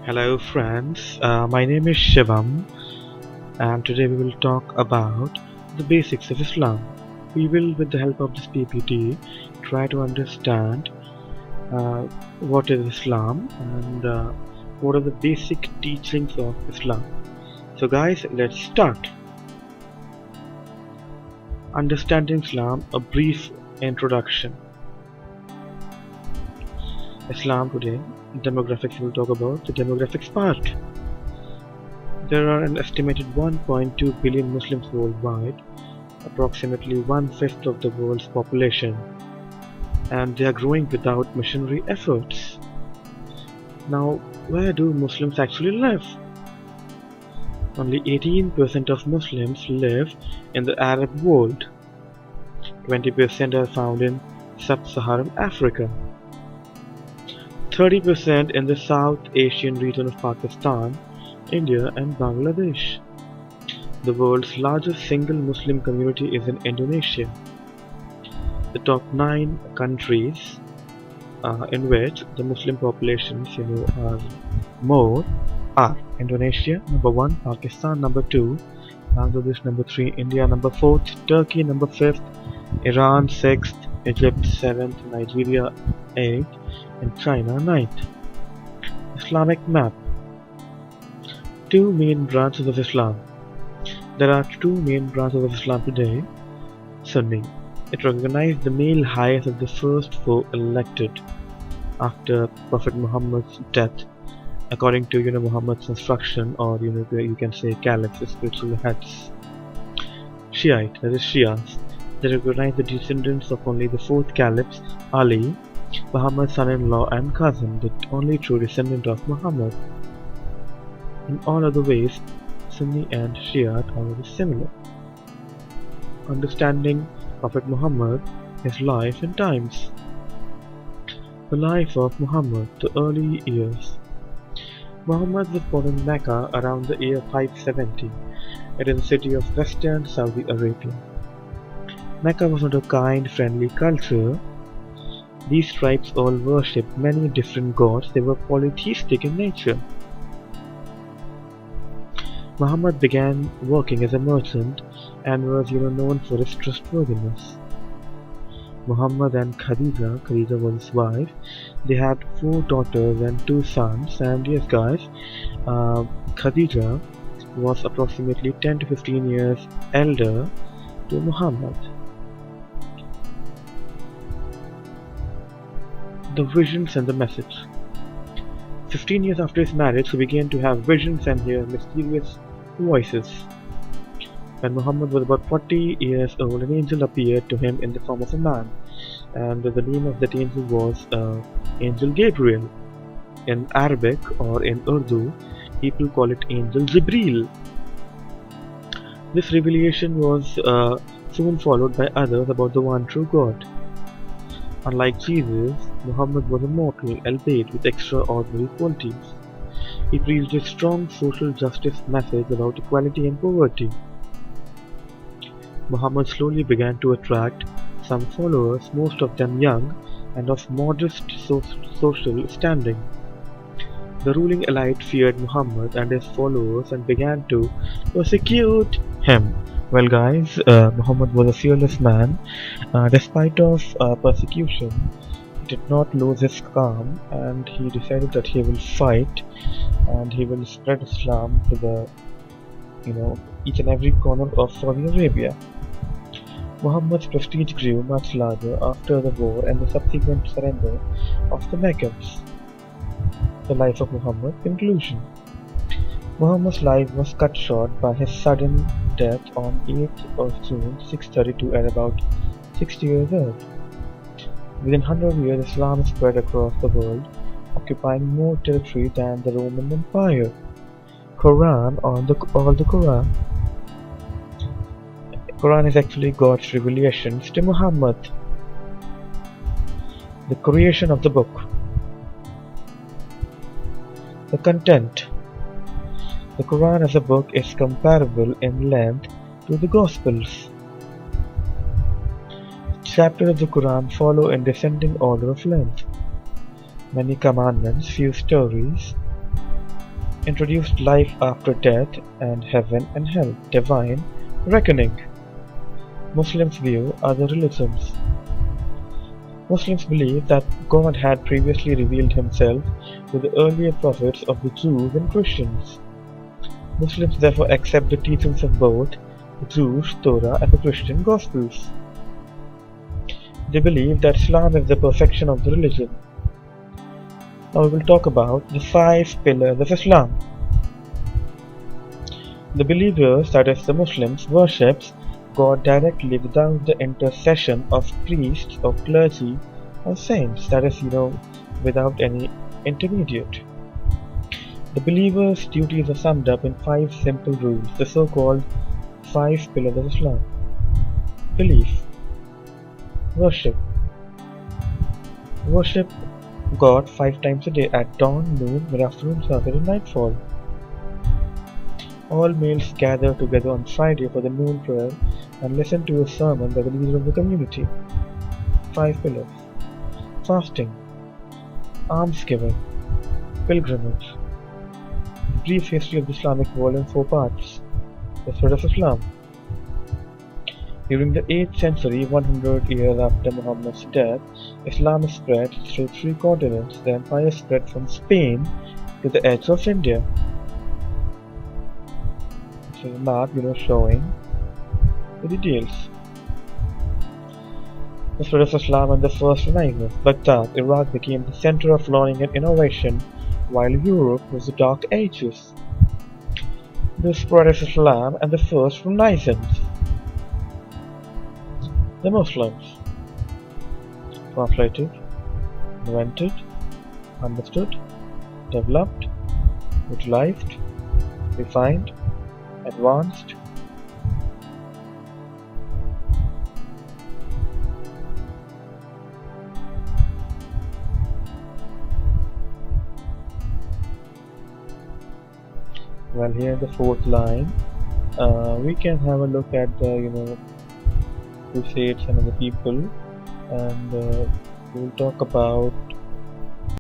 Hello friends, my name is Shivam and today we will talk about the basics of Islam. We will, with the help of this PPT, try to understand uh, what is Islam and what are the basic teachings of Islam. So guys, let's start. Understanding Islam, a brief introduction. Islam today, demographics, we will talk about the demographics part. There are an estimated 1.2 billion Muslims worldwide, approximately one-fifth of the world's population, and they are growing without missionary efforts. Now, where do Muslims actually live? Only 18% of Muslims live in the Arab world. 20% are found in sub-Saharan Africa. 30% in the South Asian region of Pakistan, India and Bangladesh. The world's largest single Muslim community is in Indonesia. The top 9 countries in which the Muslim populations are more are Indonesia number 1, Pakistan number 2, Bangladesh number 3, India number 4th, Turkey number 5th, Iran 6th, Egypt 7th, Nigeria 8th and China 9th. Islamic map. Two main branches of Islam. There are two main branches of Islam today. Sunni. It recognized the male heirs of the first four elected after Prophet Muhammad's death, according to Muhammad's instruction, or you can say caliphs, spiritual heads. Shiite, that is Shias. They recognize the descendants of only the fourth caliph, Ali, Muhammad's son-in-law and cousin, the only true descendant of Muhammad. In all other ways, Sunni and Shiite are very similar. Understanding Prophet Muhammad, his life and times. The life of Muhammad, the early years. Muhammad was born in Mecca around the year 570. It is a city of western Saudi Arabia. Mecca was not a kind, friendly culture. These tribes all worshipped many different gods. They were polytheistic in nature. Muhammad began working as a merchant and was known for his trustworthiness. Muhammad and Khadija was his wife. They had 4 daughters and 2 sons, and yes guys, Khadija was approximately 10 to 15 years elder to Muhammad. The visions and the message. 15 years after his marriage, he began to have visions and hear mysterious voices. When Muhammad was about 40 years old, an angel appeared to him in the form of a man, and the name of that angel was Angel Gabriel. In Arabic or in Urdu, people call it Angel Jibreel. This revelation was soon followed by others about the one true God. Unlike Jesus, Muhammad was a mortal, albeit with extraordinary qualities. He preached a strong social justice message about equality and poverty. Muhammad slowly began to attract some followers, most of them young and of modest social standing. The ruling elite feared Muhammad and his followers and began to persecute him. Well guys, Muhammad was a fearless man. Despite of persecution, he did not lose his calm, and he decided that he will fight and he will spread Islam to the each and every corner of Saudi Arabia. Muhammad's prestige grew much larger after the war and the subsequent surrender of the Meccans. The life of Muhammad. Conclusion. Muhammad's life was cut short by his sudden death on 8th of June 632 at about 60 years old. Within 100 years, Islam spread across the world, occupying more territory than the Roman Empire. Quran or the Quran. Quran is actually God's revelations to Muhammad. The creation of the book. The content. The Quran as a book is comparable in length to the Gospels. Chapters of the Quran follow in descending order of length. Many commandments, few stories. introduced life after death and heaven and hell, divine reckoning. Muslims view other religions. Muslims believe that God had previously revealed himself to the earlier prophets of the Jews and Christians. Muslims therefore accept the teachings of both the Jewish Torah and the Christian Gospels. They believe that Islam is the perfection of the religion. Now we will talk about the 5 pillars of Islam. The believers, that is the Muslims, worships God directly without the intercession of priests or clergy or saints, that is, without any intermediate. The believers' duties are summed up in 5 simple rules, the so-called 5 pillars of Islam. Belief. Worship. Worship God 5 times a day at dawn, noon, mid-afternoon, sunset and nightfall. All males gather together on Friday for the noon prayer and listen to a sermon by the leader of the community. 5 pillars. Fasting. Almsgiving. Pilgrimage. The brief history of the Islamic world in 4 parts. The spread of Islam. During the 8th century, 100 years after Muhammad's death, Islam spread through 3 continents. The empire spread from Spain to the edge of India. This is a map, showing the details. The spread of Islam and the first Renaissance. Baghdad, Iraq became the center of learning and innovation, while Europe was the Dark Ages. The spread of Islam and the first Renaissance. The Muslims. Translated, invented, understood, developed, utilized, refined, advanced. Well, here in the 4th line, we can have a look at the Crusades and other people, and we'll talk about